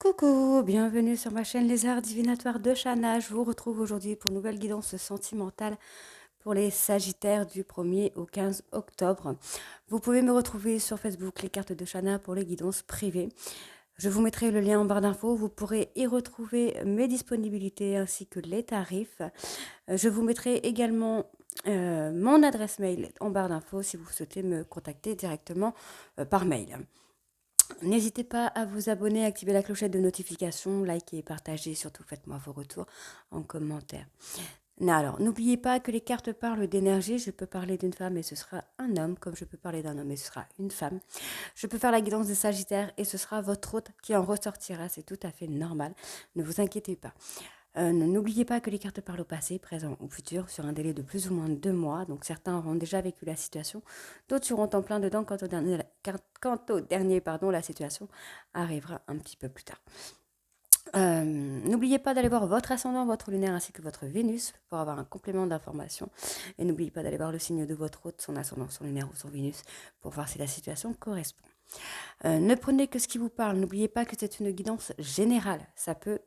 Coucou, bienvenue sur ma chaîne Les Arts Divinatoires de Shana. Je vous retrouve aujourd'hui pour une nouvelle guidance sentimentale pour les Sagittaires du 1er au 15 octobre. Vous pouvez me retrouver sur Facebook, les cartes de Shana pour les guidances privées. Je vous mettrai le lien en barre d'infos. Vous pourrez y retrouver mes disponibilités ainsi que les tarifs. Je vous mettrai également mon adresse mail en barre d'infos si vous souhaitez me contacter directement par mail. N'hésitez pas à vous abonner, activer la clochette de notification, liker, partager, surtout faites-moi vos retours en commentaire. Alors, n'oubliez pas que les cartes parlent d'énergie. Je peux parler d'une femme et ce sera un homme, comme je peux parler d'un homme et ce sera une femme. Je peux faire la guidance des Sagittaires et ce sera votre hôte qui en ressortira. C'est tout à fait normal. Ne vous inquiétez pas. N'oubliez pas que les cartes parlent au passé, présent ou futur sur un délai de plus ou moins 2 mois. Donc certains auront déjà vécu la situation, d'autres seront en plein dedans quant au dernier, la situation arrivera un petit peu plus tard. N'oubliez pas d'aller voir votre ascendant, votre lunaire ainsi que votre Vénus pour avoir un complément d'information. Et n'oubliez pas d'aller voir le signe de votre hôte, son ascendant, son lunaire ou son Vénus pour voir si la situation correspond. Ne prenez que ce qui vous parle. N'oubliez pas que c'est une guidance générale. Ça peut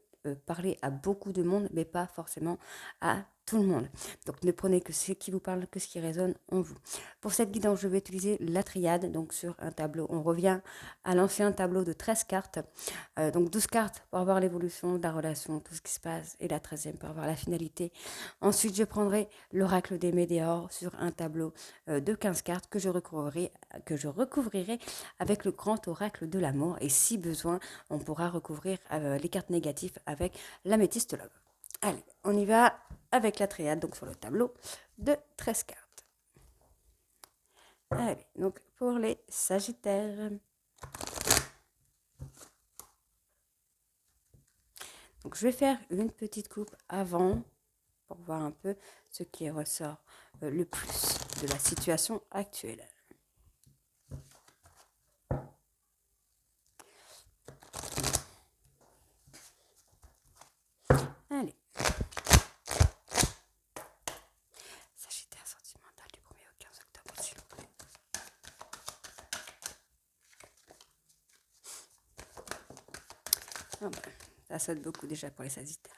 parler à beaucoup de monde, mais pas forcément à tout le monde. Donc ne prenez que ce qui vous parle, que ce qui résonne en vous. Pour cette guidance, je vais utiliser la triade. Donc sur un tableau, on revient à l'ancien tableau de 13 cartes. Donc 12 cartes pour avoir l'évolution de la relation, tout ce qui se passe, et la 13e pour avoir la finalité. Ensuite, je prendrai l'oracle des météores sur un tableau de 15 cartes que je recouvrirai avec le grand oracle de l'amour. Et si besoin, on pourra recouvrir les cartes négatives avec l'améthyste love. Allez, on y va avec la triade, donc sur le tableau de 13 cartes. Allez, donc pour les Sagittaires. Donc je vais faire une petite coupe avant pour voir un peu ce qui ressort le plus de la situation actuelle. Allez. Sagittaire sentimental du 1er au 15 octobre, s'il vous plaît. Ah ben, ça saute beaucoup déjà pour les Sagittaires.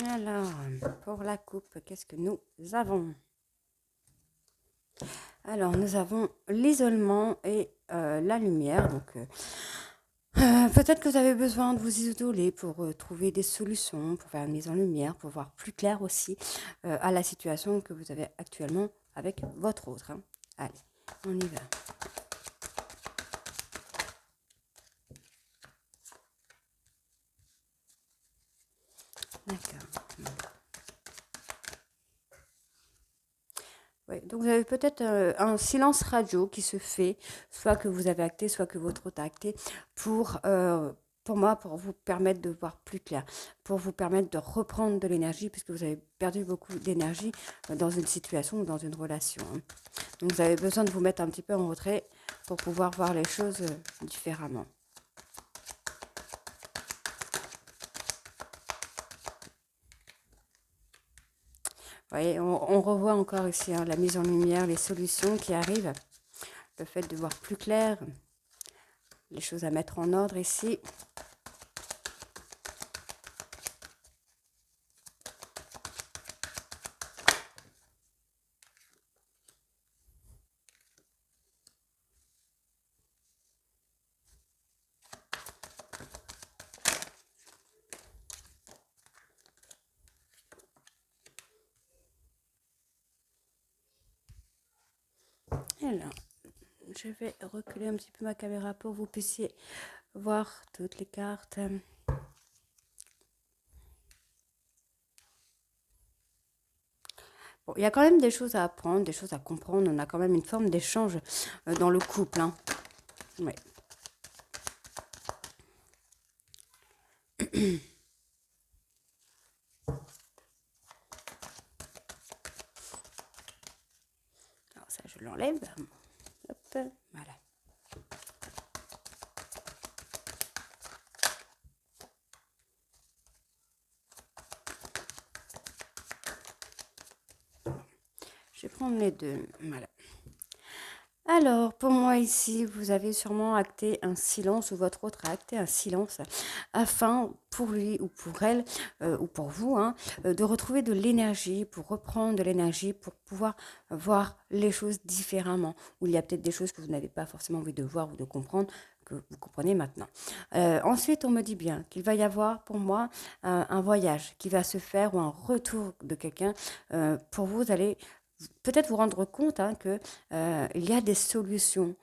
Alors, pour la coupe, qu'est-ce que nous avons? Alors, nous avons l'isolement et la lumière. Donc, peut-être que vous avez besoin de vous isoler pour trouver des solutions, pour faire une mise en lumière, pour voir plus clair aussi à la situation que vous avez actuellement avec votre autre. Hein. Allez, on y va. D'accord. Ouais, donc vous avez peut-être un silence radio qui se fait, soit que vous avez acté, soit que votre hôte a acté, pour moi, pour vous permettre de voir plus clair, pour vous permettre de reprendre de l'énergie, puisque vous avez perdu beaucoup d'énergie dans une situation ou dans une relation. Hein. Donc vous avez besoin de vous mettre un petit peu en retrait pour pouvoir voir les choses différemment. Vous voyez, on revoit encore ici hein, la mise en lumière, les solutions qui arrivent, le fait de voir plus clair, les choses à mettre en ordre ici. Alors, je vais reculer un petit peu ma caméra pour que vous puissiez voir toutes les cartes. Bon, il y a quand même des choses à apprendre, des choses à comprendre. On a quand même une forme d'échange dans le couple. Hein. Ouais. Alors ça, je l'enlève. Hop, voilà. prendre les deux. Voilà. Alors, pour moi ici, vous avez sûrement acté un silence ou votre autre a acté un silence afin, pour lui ou pour elle, ou pour vous, hein, de retrouver de l'énergie, pour reprendre de l'énergie, pour pouvoir voir les choses différemment. Ou il y a peut-être des choses que vous n'avez pas forcément envie de voir ou de comprendre, que vous comprenez maintenant. Ensuite, on me dit bien qu'il va y avoir pour moi un voyage qui va se faire ou un retour de quelqu'un. Pour vous, vous allez peut-être vous rendre compte hein, que il y a des solutions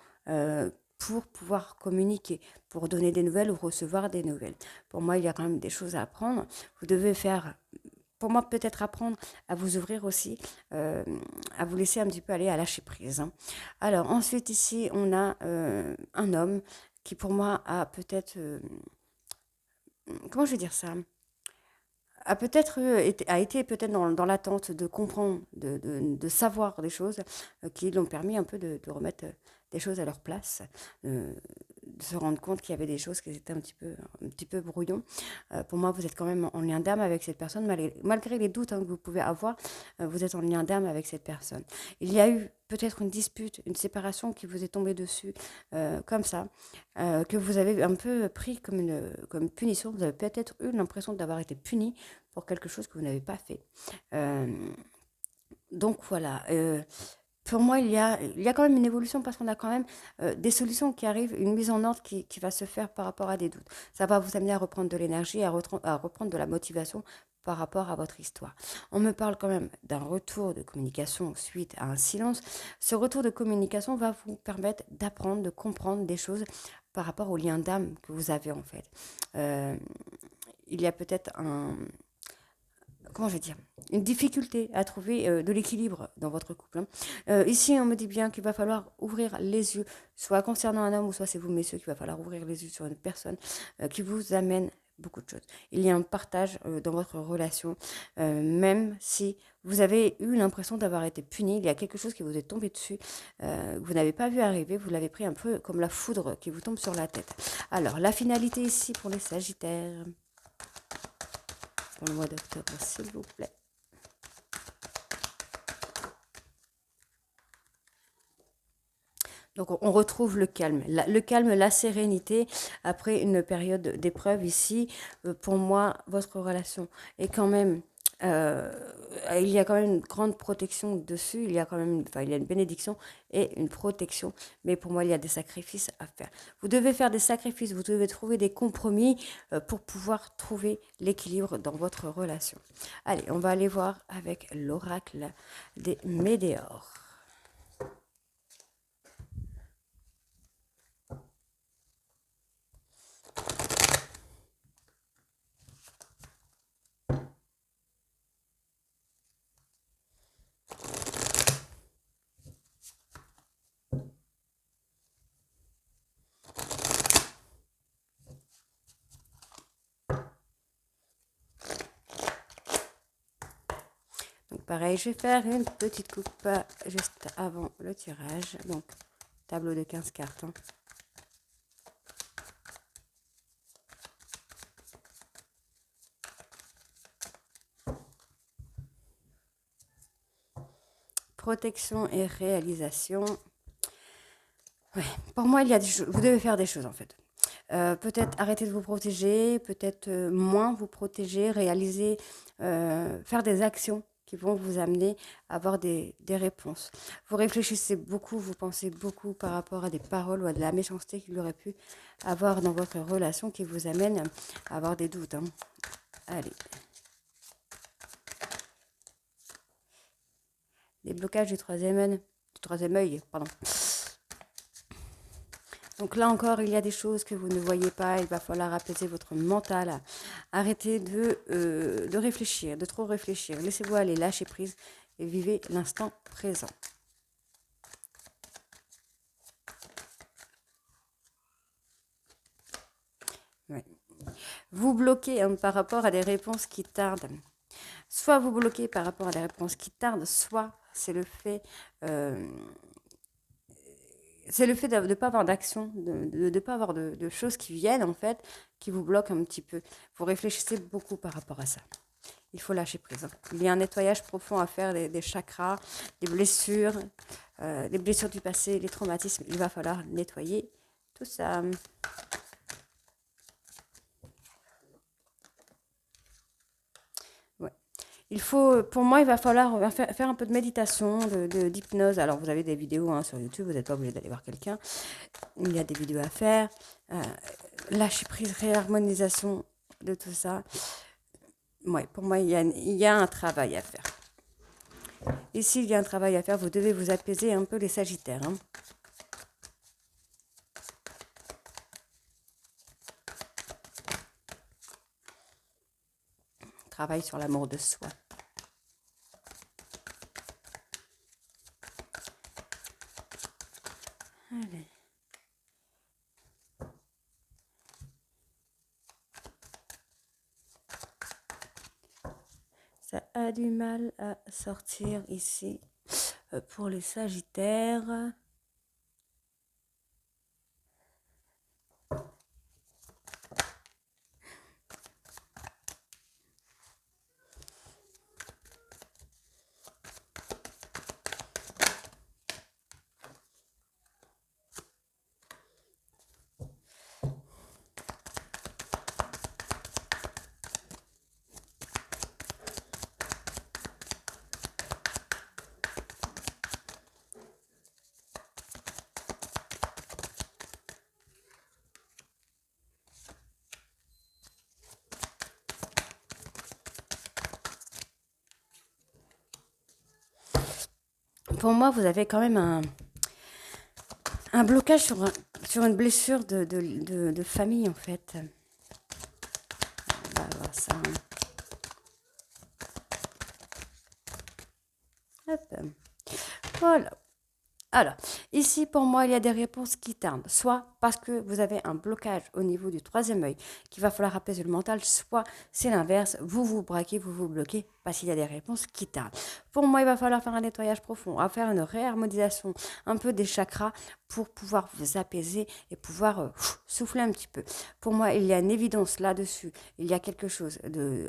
pour pouvoir communiquer, pour donner des nouvelles ou recevoir des nouvelles. Pour moi, il y a quand même des choses à apprendre. Vous devez faire, pour moi, peut-être apprendre à vous ouvrir aussi, euh, à vous laisser un petit peu aller à lâcher prise. Hein. Alors, ensuite, ici, on a un homme qui, pour moi, a peut-être... comment je vais dire ça a peut-être a été peut-être dans l'attente de comprendre, de savoir des choses qui l'ont permis un peu de remettre des choses à leur place, de se rendre compte qu'il y avait des choses qui étaient un petit peu brouillon. Pour moi, vous êtes quand même en lien d'âme avec cette personne, malgré les doutes hein, que vous pouvez avoir, vous êtes en lien d'âme avec cette personne. Il y a eu peut-être une dispute, une séparation qui vous est tombée dessus, comme ça, que vous avez un peu pris comme punition. Vous avez peut-être eu l'impression d'avoir été puni pour quelque chose que vous n'avez pas fait. Euh, donc voilà. Pour moi, il y a quand même une évolution parce qu'on a quand même des solutions qui arrivent, une mise en ordre qui va se faire par rapport à des doutes. Ça va vous amener à reprendre de l'énergie, à reprendre de la motivation par rapport à votre histoire. On me parle quand même d'un retour de communication suite à un silence. Ce retour de communication va vous permettre d'apprendre, de comprendre des choses par rapport au lien d'âme que vous avez en fait. Euh, il y a peut-être comment je vais dire, une difficulté à trouver de l'équilibre dans votre couple. Hein. Ici, on me dit bien qu'il va falloir ouvrir les yeux, soit concernant un homme ou soit c'est vous, messieurs, qu'il va falloir ouvrir les yeux sur une personne qui vous amène beaucoup de choses. Il y a un partage dans votre relation, même si vous avez eu l'impression d'avoir été puni, il y a quelque chose qui vous est tombé dessus, que vous n'avez pas vu arriver, vous l'avez pris un peu comme la foudre qui vous tombe sur la tête. Alors, la finalité ici pour les Sagittaires, pour le mois d'octobre, s'il vous plaît. Donc on retrouve le calme, la sérénité après une période d'épreuve ici. Pour moi, votre relation est quand même, euh, il y a quand même une grande protection dessus. Il y a quand même, enfin, il y a une bénédiction et une protection. Mais pour moi, il y a des sacrifices à faire. Vous devez faire des sacrifices. Vous devez trouver des compromis pour pouvoir trouver l'équilibre dans votre relation. Allez, on va aller voir avec l'oracle des Médéors. Donc pareil, je vais faire une petite coupe juste avant le tirage. Donc tableau de 15 cartes. Hein. Protection et réalisation. Ouais, pour moi, il y a des choses. Vous devez faire des choses en fait. Peut-être arrêter de vous protéger, peut-être moins vous protéger, réaliser, faire des actions qui vont vous amener à avoir des réponses. Vous réfléchissez beaucoup, vous pensez beaucoup par rapport à des paroles ou à de la méchanceté qu'il aurait pu avoir dans votre relation qui vous amène à avoir des doutes. Hein. Allez. Les blocages du troisième œil, pardon. Donc là encore, il y a des choses que vous ne voyez pas. Il va falloir apaiser votre mental. Arrêtez de réfléchir, de trop réfléchir. Laissez-vous aller, lâchez prise et vivez l'instant présent. Ouais. Vous bloquez hein, par rapport à des réponses qui tardent. Soit vous bloquez par rapport à des réponses qui tardent, soit c'est le fait... c'est le fait de ne pas avoir d'action, de ne pas avoir de choses qui viennent, en fait, qui vous bloquent un petit peu. Vous réfléchissez beaucoup par rapport à ça. il faut lâcher prise. Il y a un nettoyage profond à faire des chakras, des blessures du passé, les traumatismes. Il va falloir nettoyer tout ça. Ouais. Il faut, pour moi, il va falloir faire un peu de méditation, d'hypnose. Alors, vous avez des vidéos sur YouTube, vous n'êtes pas obligé d'aller voir quelqu'un. Il y a des vidéos à faire. Lâcher prise, réharmonisation de tout ça. Ouais, pour moi, il y a un travail à faire. Et s'il y a un travail à faire, vous devez vous apaiser un peu les Sagittaires. Travail sur l'amour de soi. Allez. Ça a du mal à sortir ici pour les Sagittaires. Pour moi, vous avez quand même un blocage sur une blessure de famille, en fait. On va voir ça. Hop. Voilà. Alors, ici, pour moi, il y a des réponses qui tardent. Soit parce que vous avez un blocage au niveau du troisième œil, qu'il va falloir apaiser le mental, soit c'est l'inverse, vous vous braquez, vous vous bloquez, parce qu'il y a des réponses qui tardent. Pour moi, il va falloir faire un nettoyage profond, à faire une réharmonisation un peu des chakras pour pouvoir vous apaiser et pouvoir souffler un petit peu. Pour moi, il y a une évidence là-dessus. Il y a quelque chose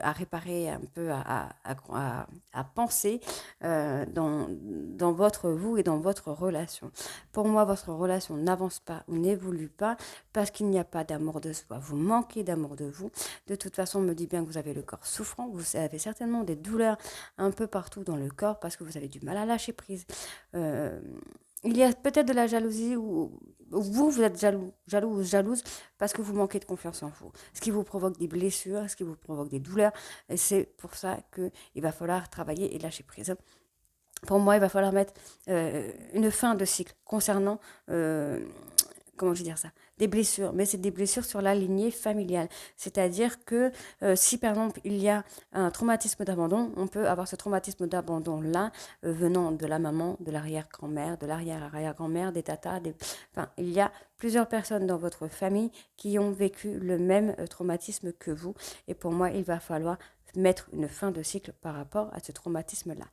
à réparer, un peu à penser dans votre vous et dans votre relation. Pour moi, votre relation n'avance pas ou n'évolue pas parce qu'il n'y a pas d'amour de soi. Vous manquez d'amour de vous. De toute façon, on me dit bien que vous avez le corps souffrant. Vous avez certainement des douleurs un peu partout dans le corps parce que vous avez du mal à lâcher prise. Il y a peut-être de la jalousie ou vous êtes jaloux ou jalouse parce que vous manquez de confiance en vous. Ce qui vous provoque des blessures, ce qui vous provoque des douleurs. Et c'est pour ça qu'il va falloir travailler et lâcher prise. Pour moi, il va falloir mettre une fin de cycle concernant, comment je vais dire ça, des blessures, mais c'est des blessures sur la lignée familiale. C'est-à-dire que si par exemple il y a un traumatisme d'abandon, on peut avoir ce traumatisme d'abandon-là venant de la maman, de l'arrière-grand-mère, de l'arrière-arrière-grand-mère, des tatas, enfin, il y a plusieurs personnes dans votre famille qui ont vécu le même traumatisme que vous. Et pour moi, il va falloir mettre une fin de cycle par rapport à ce traumatisme-là.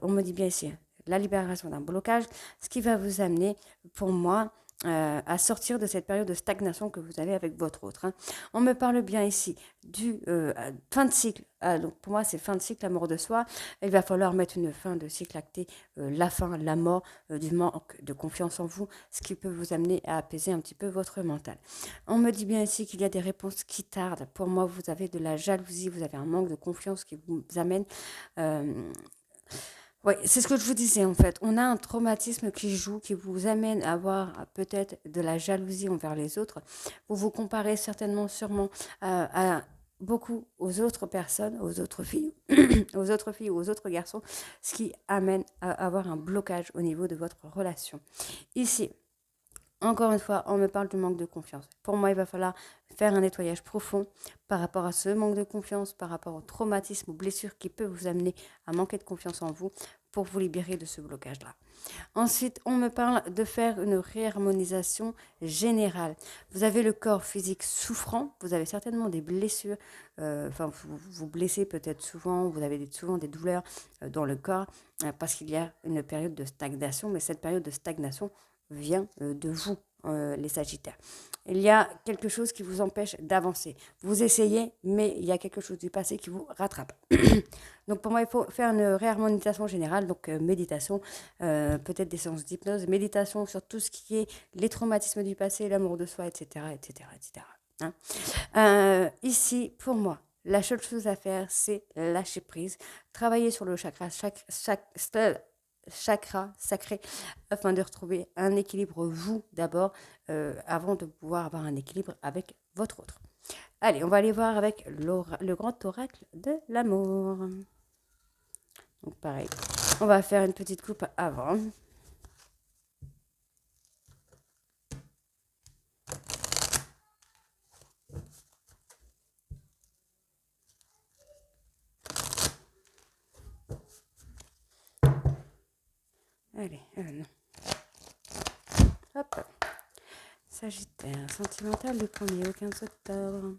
On me dit bien ici, la libération d'un blocage, ce qui va vous amener, pour moi, à sortir de cette période de stagnation que vous avez avec votre autre. On me parle bien ici du fin de cycle. Donc pour moi, c'est fin de cycle, la mort de soi. Il va falloir mettre une fin de cycle acté, la fin, la mort du manque de confiance en vous, ce qui peut vous amener à apaiser un petit peu votre mental. On me dit bien ici qu'il y a des réponses qui tardent. Pour moi, vous avez de la jalousie, vous avez un manque de confiance qui vous amène oui, c'est ce que je vous disais en fait. On a un traumatisme qui joue, qui vous amène à avoir peut-être de la jalousie envers les autres. Vous vous comparez certainement, sûrement beaucoup aux autres personnes, aux autres filles, aux autres filles ou aux autres garçons, ce qui amène à avoir un blocage au niveau de votre relation. Ici, encore une fois, on me parle du manque de confiance. Pour moi, il va falloir faire un nettoyage profond par rapport à ce manque de confiance, par rapport au traumatisme, aux blessures qui peuvent vous amener à manquer de confiance en vous pour vous libérer de ce blocage-là. Ensuite, on me parle de faire une réharmonisation générale. Vous avez le corps physique souffrant, vous avez certainement des blessures, vous vous blessez peut-être souvent, vous avez souvent des douleurs dans le corps parce qu'il y a une période de stagnation, mais cette période de stagnation vient de vous, les Sagittaires. Il y a quelque chose qui vous empêche d'avancer. Vous essayez, mais il y a quelque chose du passé qui vous rattrape. Donc pour moi, il faut faire une réharmonisation générale, donc méditation, peut-être des séances d'hypnose, méditation sur tout ce qui est les traumatismes du passé, l'amour de soi, etc., etc., etc. Hein. Ici, pour moi, la seule chose à faire, c'est lâcher prise, travailler sur le chakra sacré afin de retrouver un équilibre vous d'abord avant de pouvoir avoir un équilibre avec votre autre. Allez, on va aller voir avec le grand oracle de l'amour. Donc pareil, on va faire une petite coupe avant. Allez, non. Hop. Sagittaire, sentimental du 1er au 15 octobre.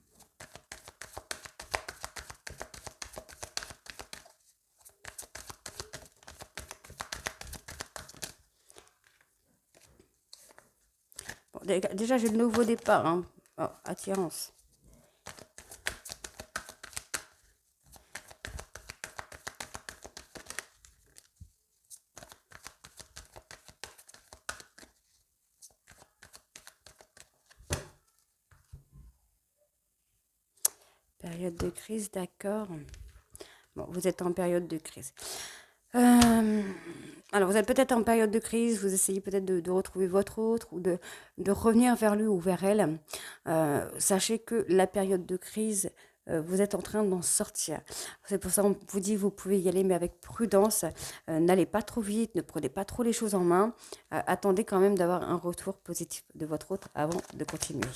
Bon, déjà, j'ai le nouveau départ. Hein. Oh, attirance. Période de crise, d'accord. Bon, vous êtes en période de crise. Alors, vous êtes peut-être en période de crise, vous essayez peut-être de retrouver votre autre ou de revenir vers lui ou vers elle. Sachez que la période de crise, vous êtes en train d'en sortir. C'est pour ça qu'on vous dit, vous pouvez y aller, mais avec prudence. N'allez pas trop vite, ne prenez pas trop les choses en main. Attendez quand même d'avoir un retour positif de votre autre avant de continuer.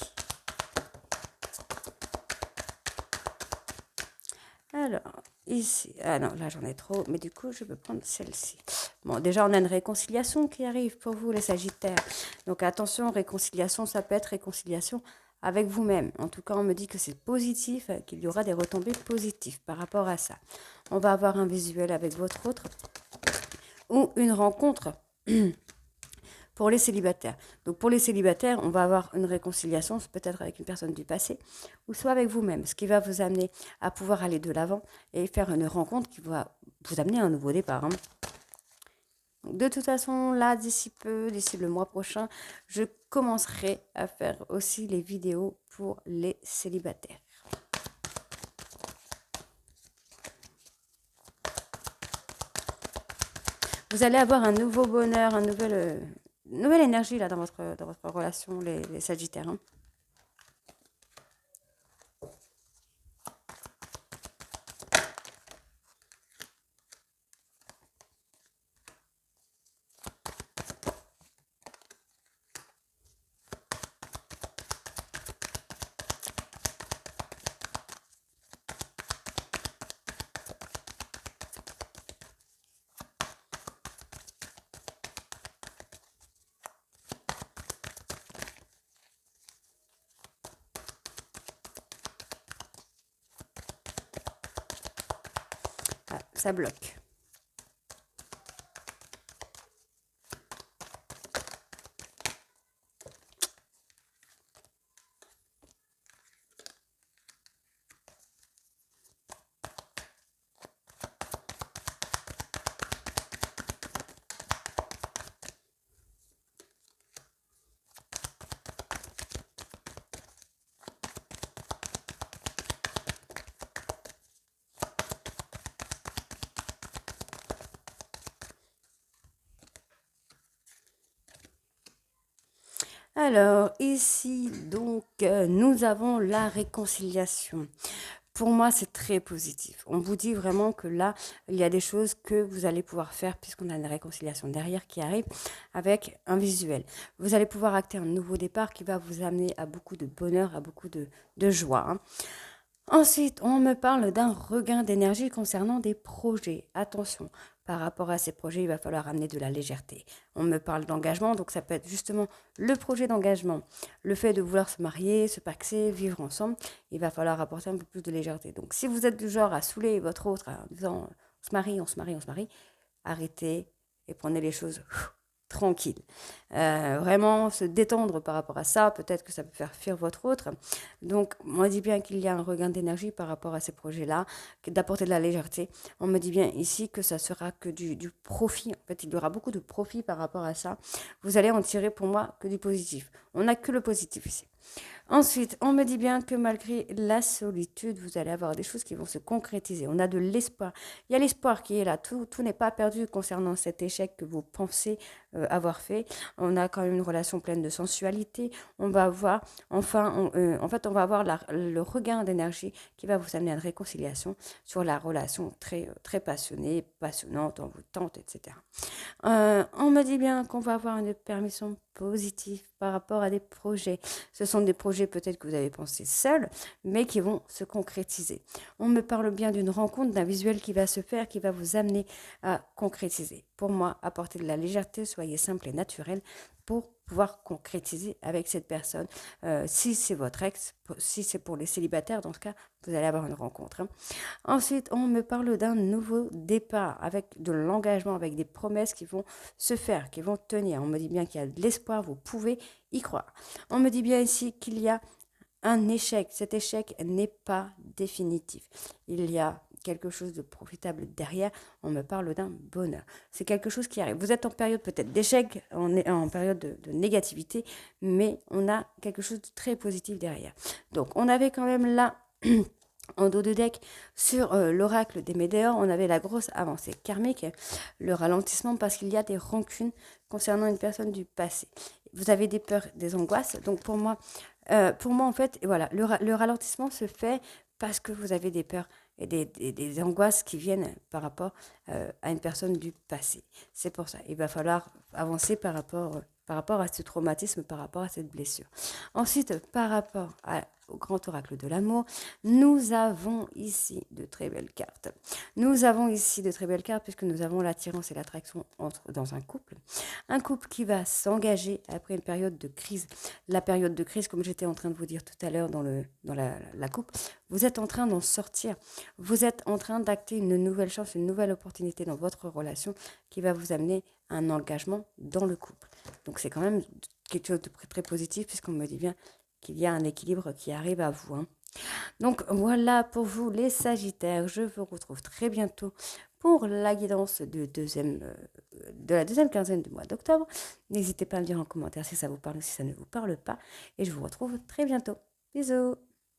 Alors, ici, ah non, là j'en ai trop, mais du coup je peux prendre celle-ci. Bon, déjà on a une réconciliation qui arrive pour vous les Sagittaires. Donc attention, réconciliation, ça peut être réconciliation avec vous-même. En tout cas, on me dit que c'est positif, qu'il y aura des retombées positives par rapport à ça. On va avoir un visuel avec votre autre ou une rencontre pour les célibataires. Donc pour les célibataires, on va avoir une réconciliation, peut-être avec une personne du passé, ou soit avec vous-même, ce qui va vous amener à pouvoir aller de l'avant et faire une rencontre qui va vous amener à un nouveau départ. Hein. De toute façon, là, d'ici peu, d'ici le mois prochain, je commencerai à faire aussi les vidéos pour les célibataires. Vous allez avoir un nouveau bonheur, une nouvelle énergie là dans votre relation, les Sagittaires. Hein. Ah, ça bloque. Alors, ici, donc, nous avons la réconciliation. Pour moi, c'est très positif. On vous dit vraiment que là, il y a des choses que vous allez pouvoir faire puisqu'on a une réconciliation derrière qui arrive avec un visuel. Vous allez pouvoir acter un nouveau départ qui va vous amener à beaucoup de bonheur, à beaucoup de joie. Hein. Ensuite, on me parle d'un regain d'énergie concernant des projets. Attention, par rapport à ces projets, il va falloir amener de la légèreté. On me parle d'engagement, donc ça peut être justement le projet d'engagement, le fait de vouloir se marier, se paxer, vivre ensemble. Il va falloir apporter un peu plus de légèreté. Donc si vous êtes du genre à saouler votre autre en disant on se marie, on se marie, on se marie, arrêtez et prenez les choses tranquille. Vraiment se détendre par rapport à ça, peut-être que ça peut faire fuir votre autre. Donc, on dit bien qu'il y a un regain d'énergie par rapport à ces projets-là, d'apporter de la légèreté. On me dit bien ici que ça sera que du profit. En fait, il y aura beaucoup de profit par rapport à ça. Vous allez en tirer pour moi que du positif. On n'a que le positif ici. Ensuite, on me dit bien que malgré la solitude, vous allez avoir des choses qui vont se concrétiser. On a de l'espoir. Il y a l'espoir qui est là. Tout n'est pas perdu concernant cet échec que vous pensez avoir fait. On a quand même une relation pleine de sensualité. On va avoir, en fait, on va avoir le regain d'énergie qui va vous amener à une réconciliation sur la relation très passionnée, passionnante, envoûtante, etc. On me dit bien qu'on va avoir une permission positive par rapport à des projets. Ce sont des projets peut-être que vous avez pensé seuls, mais qui vont se concrétiser. On me parle bien d'une rencontre, d'un visuel qui va se faire, qui va vous amener à concrétiser. Pour moi, apportez de la légèreté, soyez simple et naturel pour pouvoir concrétiser avec cette personne. Si c'est votre ex, si c'est pour les célibataires, dans ce cas, vous allez avoir une rencontre. Ensuite, on me parle d'un nouveau départ avec de l'engagement, avec des promesses qui vont se faire, qui vont tenir. On me dit bien qu'il y a de l'espoir, vous pouvez y croire. On me dit bien ici qu'il y a un échec. Cet échec n'est pas définitif. Il y a quelque chose de profitable derrière. On me parle d'un bonheur. C'est quelque chose qui arrive. Vous êtes en période peut-être d'échec, on est en période de négativité, mais on a quelque chose de très positif derrière. Donc, on avait quand même là en dos de deck, sur l'oracle des Médéors, on avait la grosse avancée karmique, le ralentissement parce qu'il y a des rancunes concernant une personne du passé. Vous avez des peurs, des angoisses. Donc pour moi en fait, voilà, le ralentissement se fait parce que vous avez des peurs et des angoisses qui viennent par rapport à une personne du passé. C'est pour ça. Il va falloir avancer par rapport à ce traumatisme, par rapport à cette blessure. Ensuite, par rapport au grand oracle de l'amour, nous avons ici de très belles cartes. Nous avons ici de très belles cartes puisque nous avons l'attirance et l'attraction dans un couple. Un couple qui va s'engager après une période de crise. La période de crise, comme j'étais en train de vous dire tout à l'heure dans la coupe, vous êtes en train d'en sortir. Vous êtes en train d'acter une nouvelle chance, une nouvelle opportunité dans votre relation qui va vous amener à un engagement dans le couple. Donc c'est quand même quelque chose de très positif puisqu'on me dit bien qu'il y a un équilibre qui arrive à vous. Donc voilà pour vous les Sagittaires. Je vous retrouve très bientôt pour la guidance de la deuxième quinzaine du mois d'octobre. N'hésitez pas à me dire en commentaire si ça vous parle ou si ça ne vous parle pas. Et je vous retrouve très bientôt. Bisous!